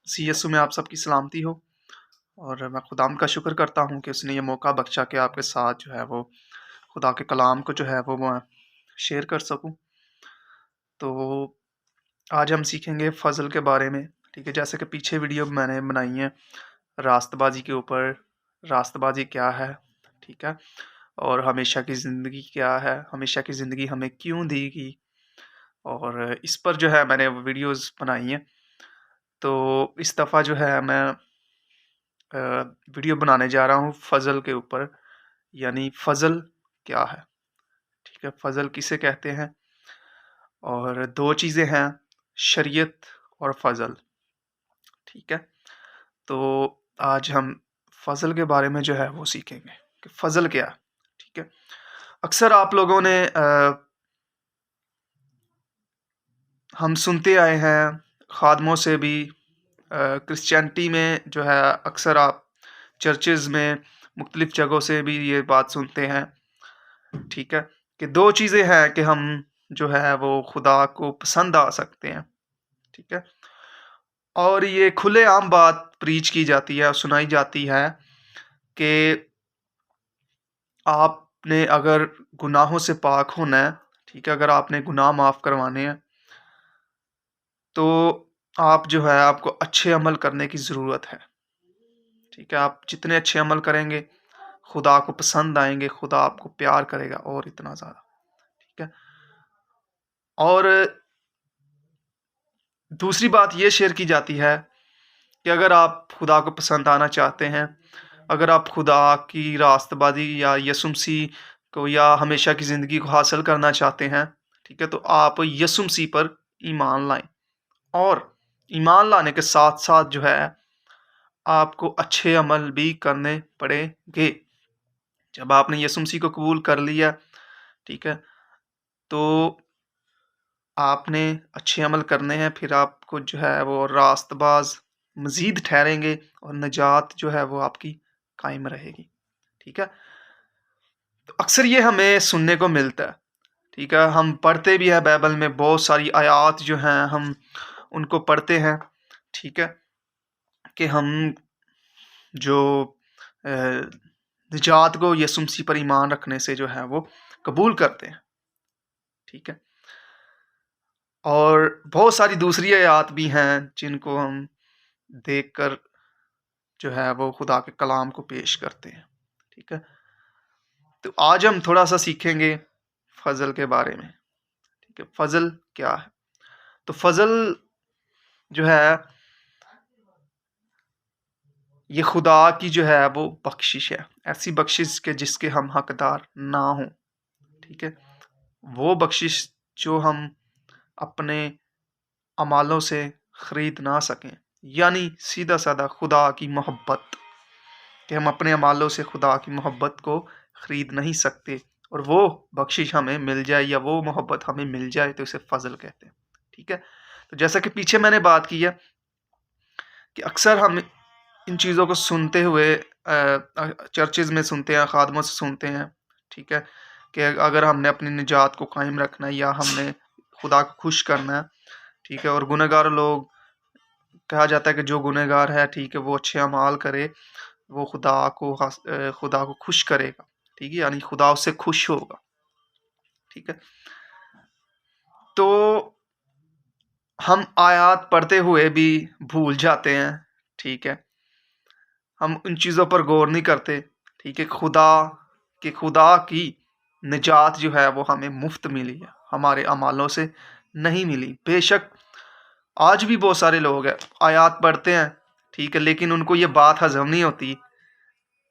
CSU में आप सबकी सलामती हो। और मैं खुदाम का शुक्र करता हूँ कि उसने ये मौका बख्शा कि आपके साथ जो है वो खुदा के कलाम को जो है वो मैं शेयर कर सकूँ। तो आज हम सीखेंगे फ़ज़ल के बारे में, ठीक है? जैसे कि पीछे वीडियो मैंने बनाई है रास्तबाज़ी के ऊपर, रास्तबाज़ी क्या है, ठीक है? और हमेशा की ज़िंदगी क्या है, हमेशा की ज़िंदगी हमें क्यों दी गई, और इस पर जो है मैंने वीडियोज़ बनाई हैं। तो इस दफ़ा जो है मैं अ, वीडियो बनाने जा रहा हूँ फ़ज़ल के ऊपर, यानी फ़ज़ल क्या है, ठीक है? फ़ज़ल किसे कहते हैं? और 2 चीज़ें हैं, शरीयत और फ़ज़ल, ठीक है? तो आज हम फ़ज़ल के बारे में जो है वो सीखेंगे कि फ़ज़ल क्या है, ठीक है? अक्सर आप लोगों ने हम सुनते आए हैं ख़ादमों से भी, क्रिश्चियनिटी में जो है अक्सर आप चर्चेज़ में मुख्तलिफ़ जगहों से भी ये बात सुनते हैं, ठीक है? कि 2 चीज़ें हैं कि हम जो है वो खुदा को पसंद आ सकते हैं, ठीक है? और ये खुलेआम बात प्रीच की जाती है और सुनाई जाती है कि आपने अगर गुनाहों से पाक होना है, ठीक है? अगर आपने गुनाह माफ़ करवाने हैं, तो आप जो है आपको अच्छे अमल करने की ज़रूरत है, ठीक है? आप जितने अच्छे अमल करेंगे, खुदा को पसंद आएँगे, खुदा आपको प्यार करेगा और इतना ज़्यादा, ठीक है? और दूसरी बात ये शेयर की जाती है कि अगर आप खुदा को पसंद आना चाहते हैं, अगर आप खुदा की रास्तबाज़ी या यीशु मसीह को या हमेशा की ज़िंदगी को हासिल करना चाहते हैं, ठीक है? तो आप यीशु मसीह पर ईमान लाएँ, और ईमान लाने के साथ-साथ जो है आपको अच्छे अमल भी करने पड़ेंगे। जब आपने यीशु मसीह को कबूल कर लिया, ठीक है? तो आपने अच्छे अमल करने हैं, फिर आपको जो है वो रास्तबाज़ मज़ीद ठहरेंगे और निजात जो है वो आपकी कायम रहेगी, ठीक है? तो अक्सर ये हमें सुनने को मिलता है, ठीक है? हम पढ़ते भी हैं बाइबल में बहुत सारी आयत जो हैं हम उनको पढ़ते हैं, ठीक है? कि हम जो अ, निजात को यीशु मसीह पर ईमान रखने से जो है वो कबूल करते हैं, ठीक है? और बहुत सारी दूसरी आयत भी हैं जिनको हम देखकर जो है वो खुदा के कलाम को पेश करते हैं, ठीक है? तो आज हम थोड़ा-सा सीखेंगे फ़ज़ल के बारे में, ठीक है? फ़ज़ल क्या है? तो फ़ज़ल जो है, ये खुदा की जो है वो बख्शिश है, ऐसी बख्शिश के जिसके हम हकदार ना हों, ठीक है? वो बख्शिश जो हम अपने अमालों से खरीद ना सकें, यानी सीधा-साधा खुदा की मोहब्बत, कि हम अपने अमालों से खुदा की मोहब्बत को खरीद नहीं सकते, और वो बख्शिश हमें मिल जाए या वो मोहब्बत हमें मिल जाए तो इसे फ़ज़ल कहते हैं, ठीक है? तो जैसा कि पीछे मैंने बात की है कि अक्सर हम इन चीज़ों को सुनते हुए चर्चेज़ में सुनते हैं, ख़ादमों से सुनते हैं, ठीक है? कि अगर हमने अपनी निजात को कायम रखना है या हमने खुदा को खुश करना है, ठीक है? और गुनहगार लोग, कहा जाता है कि जो गुनहगार है, ठीक है, वो अच्छे अमाल करे, वो खुदा को खुश करेगा, ठीक है? यानी खुदा उससे खुश होगा, ठीक है? तो हम आयत पढ़ते हुए भी भूल जाते हैं, ठीक है? हम उन चीज़ों पर गौर नहीं करते, ठीक है? खुदा की निजात जो है वो हमें मुफ़्त मिली है, हमारे अमालों से नहीं मिली। बेशक आज भी बहुत सारे लोग हैं, आयत पढ़ते हैं, ठीक है? लेकिन उनको ये बात हज़म नहीं होती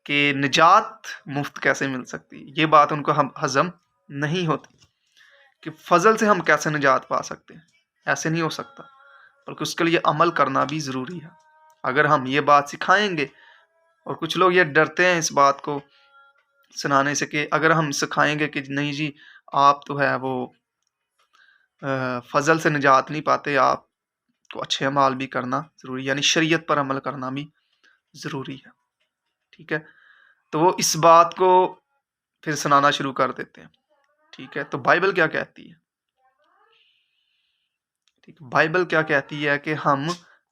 कि निजात मुफ़्त कैसे मिल सकती है। ये बात उनको हम हज़म नहीं होती कि फ़ज़ल से हम कैसे निजात पा सकते हैं। ऐसे नहीं हो सकता, बल्कि उसके लिए अमल करना भी ज़रूरी है। अगर हम ये बात सिखाएँगे, और कुछ लोग ये डरते हैं इस बात को सुनाने से कि अगर हम सिखाएँगे कि नहीं जी, आप तो है वो फ़ज़ल से निजात नहीं पाते, आपको अच्छे अमाल भी करना ज़रूरी है, यानी शरीयत पर अमल करना भी ज़रूरी है, ठीक है? तो वो इस बात को फिर सुनाना शुरू कर देते हैं, ठीक है? तो बाइबल क्या कहती है? ठीक, बाइबल क्या कहती है कि हम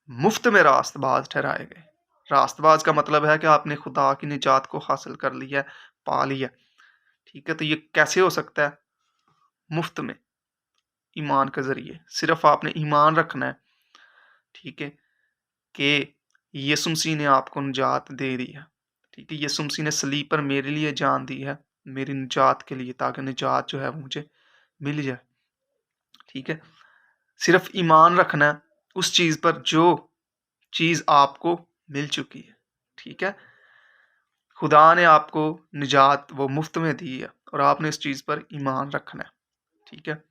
मुफ्त में रास्तबाज ठहराए गए। रास्तबाज का मतलब है कि आपने खुदा की निजात को हासिल कर लिया है, पा लिया है। ठीक है, तो ये कैसे हो सकता है? मुफ्त में, ईमान के ज़रिए। सिर्फ़ आपने ईमान रखना है, ठीक है, कि यीशु मसीह ने आपको निजात दे दी है। ठीक है, यीशु मसीह ने सलीब पर मेरे लिए जान दी है, मेरी निजात के लिए, ताकि निजात जो है वो मुझे मिल जाए। ठीक है, सिर्फ़ ईमान रखना है उस चीज़ पर जो चीज़ आपको मिल चुकी है। ठीक है, खुदा ने आपको निजात वो मुफ्त में दी है और आपने इस चीज़ पर ईमान रखना है। ठीक है,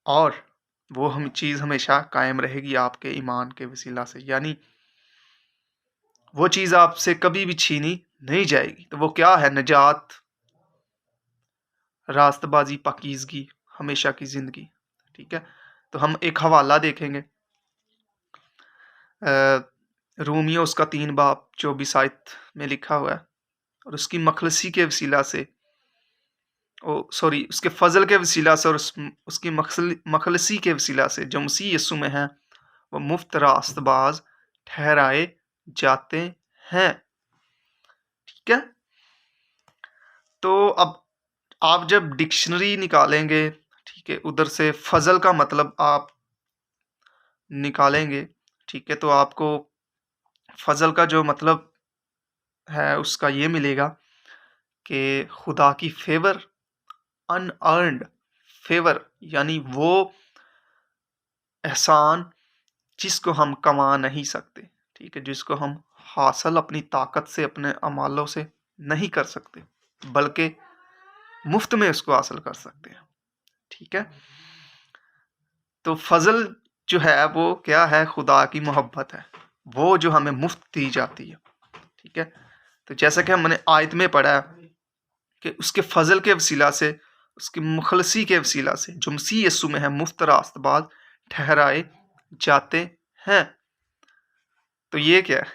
और वो हम चीज़ हमेशा कायम रहेगी आपके ईमान के वसीला से, यानी वो चीज़ आपसे कभी भी छीनी नहीं जाएगी। तो वो क्या है? निजात, रास्तबाज़ी, पाकीज़गी, हमेशा की ज़िंदगी। ठीक है? तो हम एक हवाला देखेंगे, रोमियो उसका 3 बाब 24 आयत में लिखा हुआ है, और उसकी मखलसी के वसीला से, उसके फ़ज़ल के वसीला से और उसकी मखलसी के वसीला से जो मसीह यीशु में है, वो मुफ्त रास्तबाज़ ठहराए जाते हैं। ठीक है? तो अब आप जब डिक्शनरी निकालेंगे, ठीक है, उधर से फ़ज़ल का मतलब आप निकालेंगे, ठीक है, तो आपको फ़ज़ल का जो मतलब है उसका ये मिलेगा कि खुदा की फ़ेवर, अनअर्न्ड फ़ेवर, यानी वो एहसान जिसको हम कमा नहीं सकते, ठीक है, जिसको हम हासिल अपनी ताकत से, अपने अमालों से नहीं कर सकते, बल्कि मुफ्त में उसको हासिल कर सकते हैं। ठीक है, तो फ़ज़ल जो है वो क्या है? खुदा की मोहब्बत है, वो जो हमें मुफ्त दी जाती है। ठीक है, तो जैसा कि हमने आयत में पढ़ा है कि उसके फ़ज़ल के वसीला से, उसकी मुखलसी के वसीला से जो मसीह यीशु में है, मुफ्त रास्तबाज़ ठहराए जाते हैं। तो ये क्या है?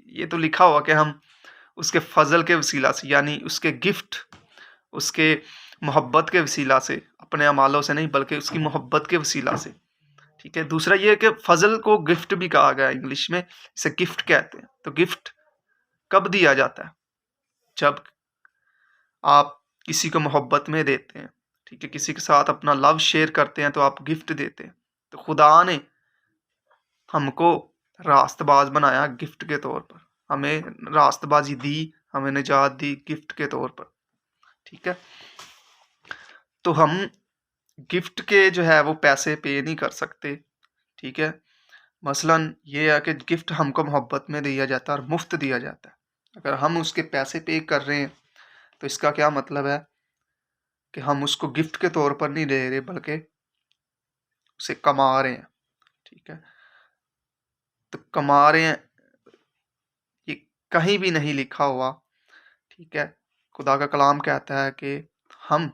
ये तो लिखा हुआ कि हम उसके फ़ज़ल के वसीला से, यानी उसके गिफ्ट, उसके मोहब्बत के वसीला से, अपने अमालों से नहीं बल्कि उसकी मोहब्बत के वसीला से। ठीक है, दूसरा ये है कि फ़ज़ल को गिफ्ट भी कहा गया है, इंग्लिश में इसे गिफ्ट कहते हैं। तो गिफ्ट कब दिया जाता है? जब आप किसी को मोहब्बत में देते हैं, ठीक है, किसी के साथ अपना लव शेयर करते हैं तो आप गिफ्ट देते हैं। तो खुदा ने हमको रास्तबाज़ बनाया गिफ्ट के तौर पर, हमें रास्तबाज़ी दी, हमें निजात दी गिफ्ट के तौर पर। ठीक है, तो हम गिफ्ट के जो है वो पैसे पे नहीं कर सकते। ठीक है, मसलन ये है कि गिफ्ट हमको मोहब्बत में दिया जाता है और मुफ्त दिया जाता है। अगर हम उसके पैसे पे कर रहे हैं तो इसका क्या मतलब है कि हम उसको गिफ्ट के तौर पर नहीं दे रहे बल्कि उसे कमा रहे हैं। ठीक है, तो कमा रहे हैं, ये कहीं भी नहीं लिखा हुआ। ठीक है, खुदा का कलाम कहता है कि हम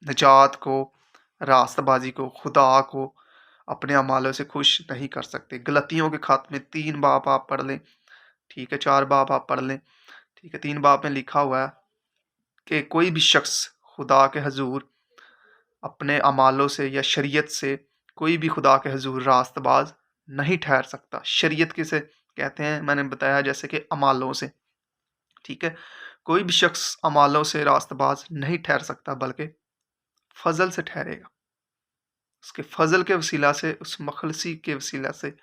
निजात को, रास्तबाजी को, खुदा को अपने अमालों से खुश नहीं कर सकते। गलतियों के खात में 3 बाब आप पढ़ लें, ठीक है, 4 बाब आप पढ़ लें, ठीक है, 3 बाब में लिखा हुआ है कि कोई भी शख्स खुदा के हजूर अपने अमालों से या शरीयत से कोई भी खुदा के हजूर रास्तबाज नहीं ठहर सकता। शरीयत किसे कहते हैं? मैंने बताया जैसे कि अमालों से। ठीक है, कोई भी शख्स अमालों से रास्तबाज नहीं ठहर सकता बल्कि फजल से ठहरेगा। उसके फजल के वसीला से, उस मखलसी के वसीला से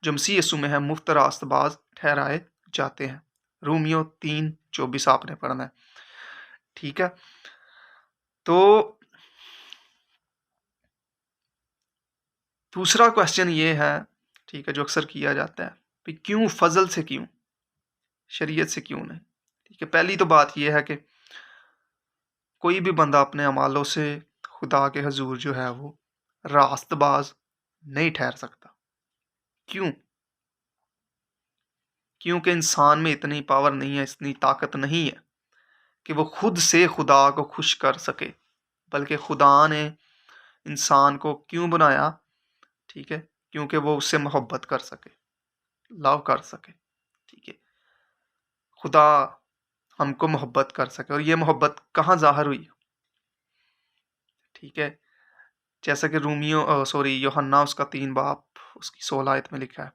जो मसीह यीशु में है, मुफ्त रास्तबाज ठहराए जाते हैं। रोमियो 3:24 आपने पढ़ना है। ठीक है, तो दूसरा क्वेश्चन ये है, ठीक है, जो अक्सर किया जाता है, कि क्यों फजल से, क्यों शरीयत से, क्यों नहीं? ठीक है, पहली तो बात यह है कि कोई भी बंदा अपने अमालों से खुदा के हजूर जो है वो रास्तबाज नहीं ठहर सकता। क्यों? क्योंकि इंसान में इतनी पावर नहीं है, इतनी ताकत नहीं है कि वो खुद से खुदा को खुश कर सके, बल्कि खुदा ने इंसान को क्यों बनाया? ठीक है, क्योंकि वो उससे मोहब्बत कर सके, लव कर सके। ठीक है, खुदा हमको मोहब्बत कर सके, और ये मोहब्बत कहाँ ज़ाहिर हुई? ठीक है, जैसा कि यूहन्ना उसका 3 बाब उसकी 16 आयत में लिखा है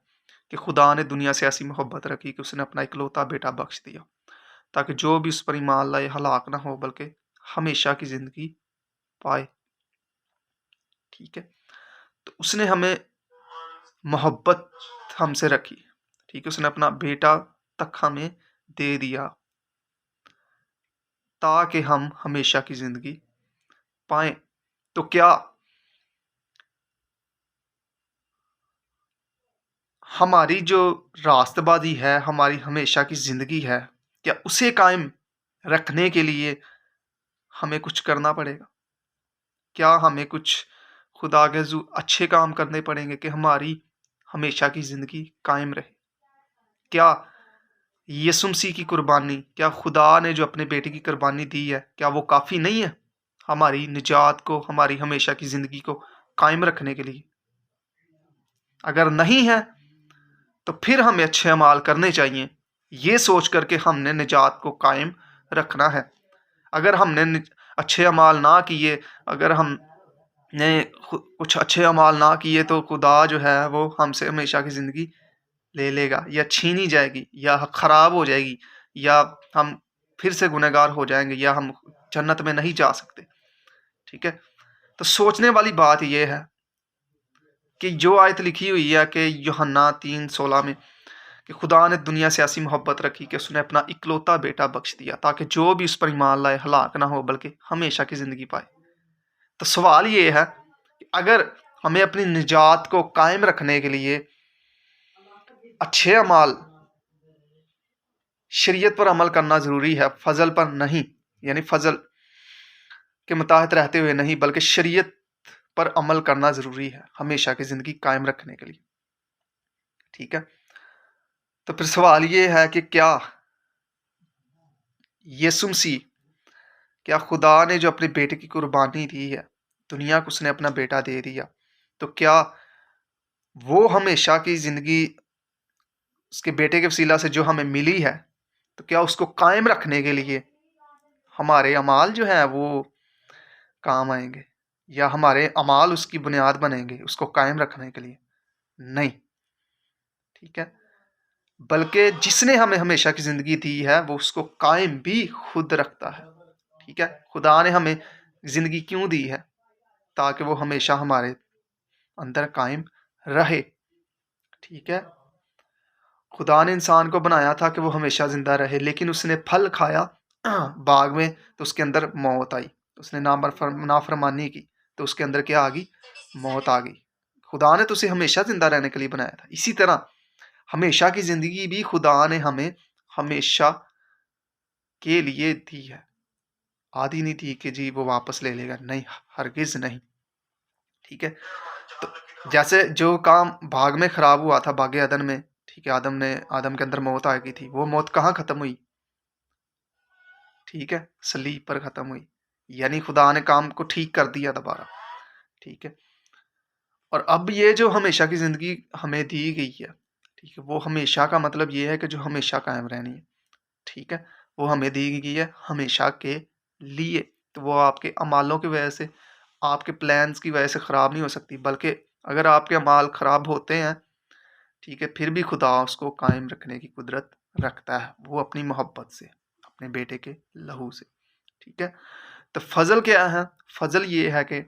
कि खुदा ने दुनिया से ऐसी मोहब्बत रखी कि उसने अपना इकलौता बेटा बख्श दिया, ताकि जो भी उस पर ईमान लाए हलाक ना हो बल्कि हमेशा की ज़िंदगी पाए। ठीक है? तो उसने हमें मोहब्बत हमसे रखी। ठीक है? उसने अपना बेटा तक हमें दे दिया ताकि हम हमेशा की ज़िंदगी पाएँ। तो क्या हमारी जो रास्तबाज़ी है, हमारी हमेशा की ज़िंदगी है, क्या उसे कायम रखने के लिए हमें कुछ करना पड़ेगा? क्या हमें कुछ खुदा के हज़ूर अच्छे काम करने पड़ेंगे कि हमारी हमेशा की ज़िंदगी कायम रहे? क्या यीशु मसीह की कुर्बानी, क्या खुदा ने जो अपने बेटे की कुर्बानी दी है, क्या वो काफ़ी नहीं है हमारी निजात को, हमारी हमेशा की ज़िंदगी को कायम रखने के लिए? अगर नहीं है, तो फिर हमें अच्छे अमाल करने चाहिए, ये सोच कर के हमने निजात को कायम रखना है। अगर हमने अच्छे अमाल ना किए, अगर हमने कुछ अच्छे अमाल ना किए, तो खुदा जो है वो हमसे हमेशा की ज़िंदगी ले लेगा या छीनी जाएगी या ख़राब हो जाएगी, या हम फिर से गुनहगार हो जाएँगे, या हम जन्नत में नहीं जा सकते। ठीक है? तो सोचने वाली बात ये है कि जो आयत लिखी हुई है कि यूहन्ना 3:16 में कि खुदा ने दुनिया से ऐसी मोहब्बत रखी कि उसने अपना इकलौता बेटा बख्श दिया, ताकि जो भी उस पर ईमान लाए हलाक ना हो बल्कि हमेशा की ज़िंदगी पाए। तो सवाल ये है कि अगर हमें अपनी निजात को कायम रखने के लिए अच्छे अमाल, शरीयत पर अमल करना ज़रूरी है, फ़ज़ल पर नहीं, यानी फ़ज़ल के मुताबिक रहते हुए नहीं, बल्कि शरीयत पर अमल करना ज़रूरी है हमेशा की ज़िंदगी कायम रखने के लिए। ठीक है? तो फिर सवाल ये है कि क्या यीशु मसीह, क्या खुदा ने जो अपने बेटे की कुर्बानी दी है, दुनिया को उसने अपना बेटा दे दिया, तो क्या वो हमेशा की ज़िंदगी उसके बेटे के वसीला से जो हमें मिली है, तो क्या उसको कायम रखने के लिए हमारे अमाल जो हैं वो काम आएँगे? या हमारे अमाल उसकी बुनियाद बनेंगे उसको कायम रखने के लिए? नहीं, ठीक है? बल्कि जिसने हमें हमेशा की ज़िंदगी दी है, वो उसको कायम भी खुद रखता है। ठीक है? खुदा ने हमें ज़िंदगी क्यों दी है? ताकि वो हमेशा हमारे अंदर कायम रहे। ठीक है? खुदा ने इंसान को बनाया था कि वो हमेशा ज़िंदा रहे, लेकिन उसने फल खाया बाग में, तो उसके अंदर मौत आई। उसने नाफरमानी की, तो उसके अंदर क्या आ गई? मौत आ गई। खुदा ने तो उसे हमेशा ज़िंदा रहने के लिए बनाया था। इसी तरह हमेशा की ज़िंदगी भी खुदा ने हमें हमेशा के लिए दी है। आधी नहीं थी कि जी वो वापस ले लेगा, नहीं, हरगिज़ नहीं। ठीक है? तो जैसे जो काम बाग में खराब हुआ था, बाग अदन में, ठीक है, आदम के अंदर मौत आ गई थी, वो मौत कहाँ खत्म हुई? ठीक है, सलीब पर खत्म हुई। यानी खुदा ने काम को ठीक कर दिया दोबारा। ठीक है? और अब ये जो हमेशा की जिंदगी हमें दी गई है, ठीक है, वो हमेशा का मतलब ये है कि जो हमेशा कायम रहनी है। ठीक है? वो हमें दी गई है हमेशा के लिए। तो वो आपके अमालों की वजह से, आपके प्लान्स की वजह से खराब नहीं हो सकती, बल्कि अगर आपके अमाल खराब होते हैं, ठीक है, फिर भी खुदा उसको कायम रखने की कुदरत रखता है, वो अपनी मोहब्बत से, अपने बेटे के लहू से। ठीक है? तो फजल क्या है? फजल ये है कि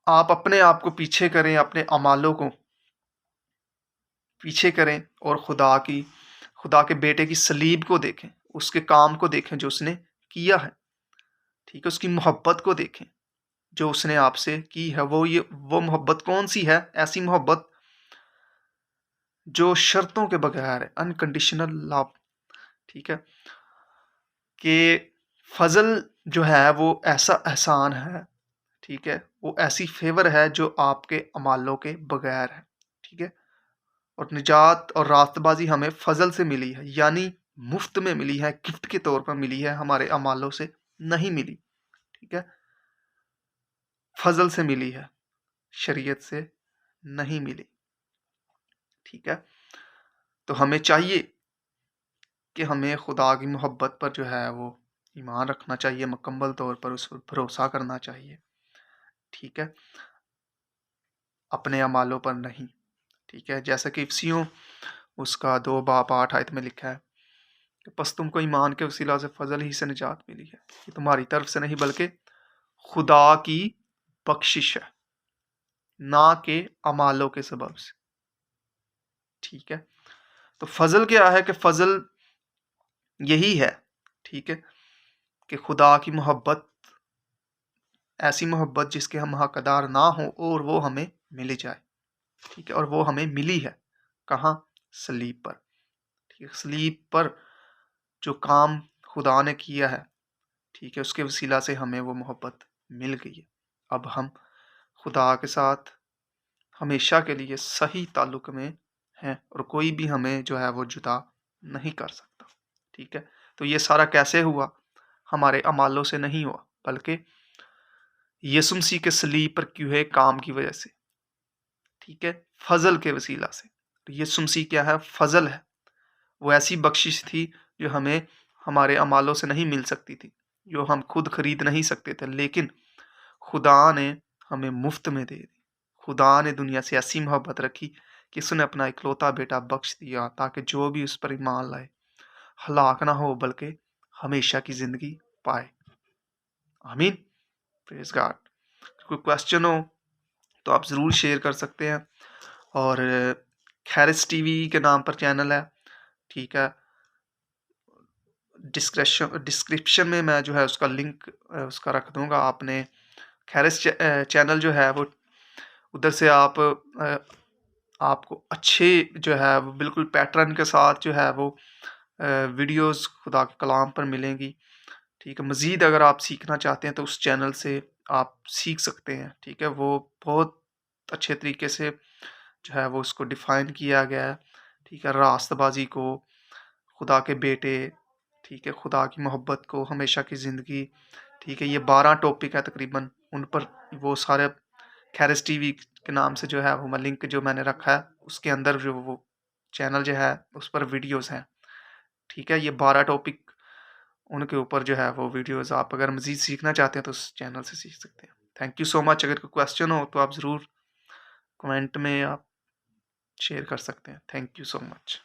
आप अपने आप को पीछे करें, अपने अमालों को पीछे करें और खुदा के बेटे की सलीब को देखें, उसके काम को देखें जो उसने किया है। ठीक है? उसकी मोहब्बत को देखें जो उसने आपसे की है। वो मोहब्बत कौन सी है? ऐसी मोहब्बत जो शर्तों के बगैर है, अनकंडीशनल लव। ठीक है? कि फ़ज़ल जो है वो ऐसा एहसान है, ठीक है? वो ऐसी फ़ेवर है जो आपके अमालों के बगैर है, ठीक है? और निजात और रास्तबाज़ी हमें फ़ज़ल से मिली है, यानी मुफ़्त में मिली है, गिफ्ट के तौर पर मिली है, हमारे अमालों से नहीं मिली, ठीक है? फ़ज़ल से मिली है, शरीयत से नहीं मिली, ठीक है? तो हमें चाहिए कि हमें खुदा की मोहब्बत पर जो है वो ईमान रखना चाहिए, मुकम्मल तौर पर उस पर भरोसा करना चाहिए, ठीक है, अपने अमालों पर नहीं, ठीक है। जैसा कि इफ्सियों उसका 2 बाब 8 आयत में लिखा है कि बस तुमको ईमान के वसीला से फजल ही से निजात मिली है, ये तुम्हारी तरफ से नहीं बल्कि खुदा की बख्शिश है, ना के अमालों के सबब से, ठीक है। तो फजल क्या है कि फजल यही है, ठीक है, कि खुदा की मोहब्बत, ऐसी मोहब्बत जिसके हम हकदार ना हो और वो हमें मिल जाए, ठीक है। और वो हमें मिली है कहाँ? सलीब पर, ठीक है। सलीब पर जो काम खुदा ने किया है, ठीक है, उसके वसीला से हमें वो मोहब्बत मिल गई है। अब हम खुदा के साथ हमेशा के लिए सही ताल्लुक में हैं और कोई भी हमें जो है वो जुदा नहीं कर सकता, ठीक है। तो ये सारा कैसे हुआ? हमारे अमालों से नहीं हुआ, बल्कि यीशु मसीह के सलीब पर किए हुए काम की वजह से, ठीक है, फजल के वसीला से। तो यीशु मसीह क्या है? फजल है। वो ऐसी बख्शिश थी जो हमें हमारे अमालों से नहीं मिल सकती थी, जो हम खुद खरीद नहीं सकते थे, लेकिन खुदा ने हमें मुफ्त में दे दी। खुदा ने दुनिया से ऐसी मोहब्बत रखी कि उसने अपना इकलौता बेटा बख्श दिया ताकि जो भी उस पर ईमान लाए हलाक ना हो बल्कि हमेशा की जिंदगी पाए। आमीन। Praise God. कोई क्वेश्चन हो तो आप ज़रूर शेयर कर सकते हैं। और खैरिस टीवी के नाम पर चैनल है, ठीक है। डिस्क्रिप्शन में मैं जो है उसका लिंक उसका रख दूंगा। आपने खैरिस चैनल जो है वो उधर से आप आपको अच्छे जो है वो बिल्कुल पैटर्न के साथ जो है वो वीडियोस खुदा के कलाम पर मिलेंगी, ठीक है। मज़ीद अगर आप सीखना चाहते हैं तो उस चैनल से आप सीख सकते हैं, ठीक है। वो बहुत अच्छे तरीके से जो है वो उसको डिफ़ाइन किया गया है, ठीक है। रास्तबाज़ी को, खुदा के बेटे, ठीक है, खुदा की मोहब्बत को, हमेशा की ज़िंदगी, ठीक है। ये 12 टॉपिक है तकरीबन, उन पर वो सारे खैरिस टीवी के नाम से जो है वो मैं लिंक जो मैंने रखा है उसके अंदर जो वो चैनल जो है उस पर वीडियोस हैं, ठीक है। ये 12 टॉपिक उनके ऊपर जो है वो वीडियोस, आप अगर मज़ीद सीखना चाहते हैं तो उस चैनल से सीख सकते हैं। Thank you so much. अगर कोई क्वेश्चन हो तो आप ज़रूर कमेंट में आप शेयर कर सकते हैं। Thank you so much.